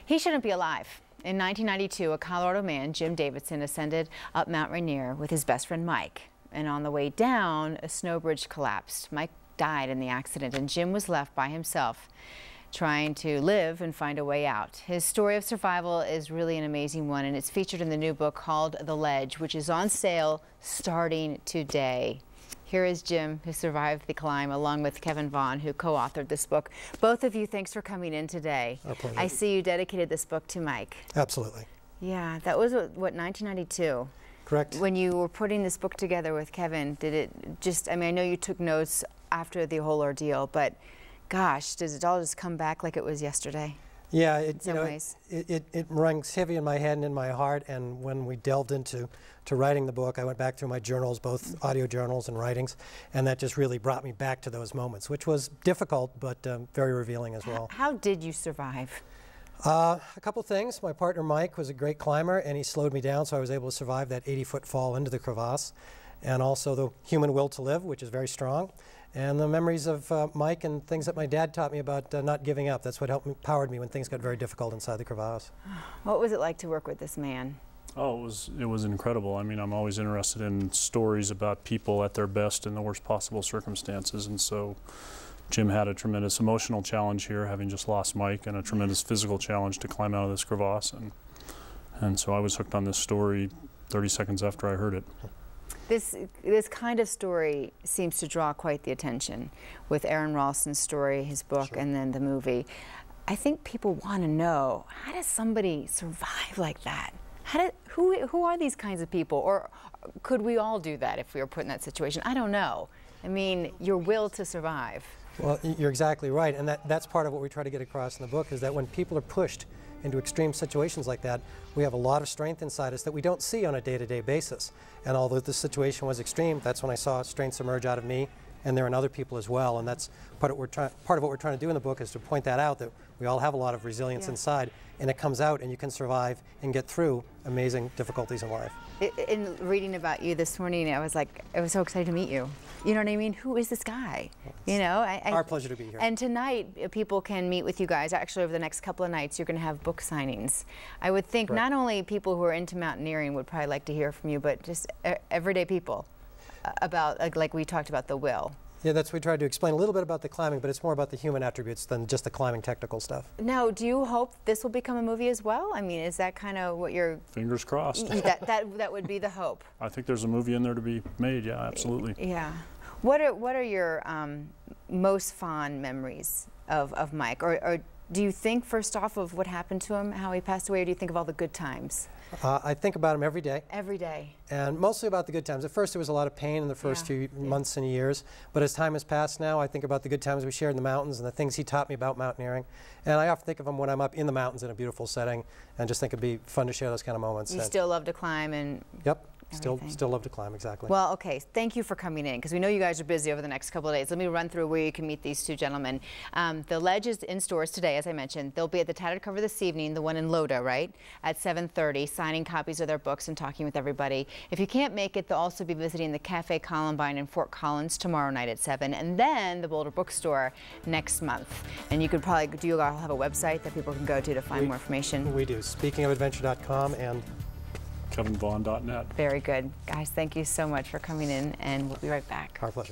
He shouldn't be alive. In 1992, a Colorado man, Jim Davidson, ascended up Mount Rainier with his best friend Mike. And on the way down, a snow bridge collapsed. Mike died in the accident, and Jim was left by himself, trying to live and find a way out. His story of survival is really an amazing one, and it's featured in the new book called The Ledge, which is on sale starting today. Here is Jim, who survived the climb, along with Kevin Vaughan, who co-authored this book. Both of you, thanks for coming in today. Our pleasure. I see you dedicated this book to Mike. Absolutely. Yeah, that was, what, 1992? Correct. When you were putting this book together with Kevin, did it just, I mean, I know you took notes after the whole ordeal, but gosh, does it all just come back like it was yesterday? Yeah, it rings heavy in my head and in my heart, and when we delved into writing the book, I went back through my journals, both audio journals and writings, and that just really brought me back to those moments, which was difficult, but very revealing as well. How did you survive? A couple things. My partner Mike was a great climber, and he slowed me down, so I was able to survive that 80-foot fall into the crevasse, and also the human will to live, which is very strong. And the memories of Mike and things that my dad taught me about not giving up. That's what powered me when things got very difficult inside the crevasse. What was it like to work with this man? Oh, it was incredible. I mean, I'm always interested in stories about people at their best in the worst possible circumstances, and so Jim had a tremendous emotional challenge here, having just lost Mike, and a tremendous physical challenge to climb out of this crevasse, and so I was hooked on this story 30 seconds after I heard it. This kind of story seems to draw quite the attention with Aaron Ralston's story, his book, Sure. and then the movie. I think people want to know, how does somebody survive like that? Who are these kinds of people? Or could we all do that if we were put in that situation? I don't know. I mean, your will to survive. Well, you're exactly right, and that's part of what we try to get across in the book, is that when people are pushed into extreme situations like that, we have a lot of strength inside us that we don't see on a day-to-day basis. And although the situation was extreme, that's when I saw strengths emerge out of me, and there are in other people as well. And that's part of what we're trying to do in the book, is to point that out, that we all have a lot of resilience inside, and it comes out, and you can survive and get through amazing difficulties in life. In reading about you this morning, I was so excited to meet you. You know what I mean? Who is this guy? You know, our pleasure to be here. And tonight, people can meet with you guys. Actually, over the next couple of nights, you're going to have book signings. I would think not only people who are into mountaineering would probably like to hear from you, but just everyday people about, like we talked about, the will. Yeah, we tried to explain a little bit about the climbing, but it's more about the human attributes than just the climbing technical stuff. Now, do you hope this will become a movie as well? I mean, is that kind of what you're... Fingers crossed. that would be the hope. I think there's a movie in there to be made, yeah, absolutely. Yeah. What are your most fond memories of Mike? Or do you think, first off, of what happened to him, how he passed away, or do you think of all the good times? I think about him every day. Every day. And mostly about the good times. At first, there was a lot of pain in the first few months and years, but as time has passed now, I think about the good times we shared in the mountains and the things he taught me about mountaineering. And I often think of him when I'm up in the mountains in a beautiful setting, and just think it'd be fun to share those kind of moments. You still love to climb and... Yep. Still love to climb, exactly. Well, okay, thank you for coming in, because we know you guys are busy over the next couple of days. Let me run through where you can meet these two gentlemen. The Ledge is in stores today, as I mentioned. They'll be at the Tattered Cover this evening, the one in Loda, right, at 7:30, signing copies of their books and talking with everybody. If you can't make it, they'll also be visiting the Cafe Columbine in Fort Collins tomorrow night at 7, and then the Boulder Bookstore next month. And you could probably, do you all have a website that people can go to find more information? We do, speakingofadventure.com and KevinVaughan.net. Very good. Guys, thank you so much for coming in, and we'll be right back. Our pleasure.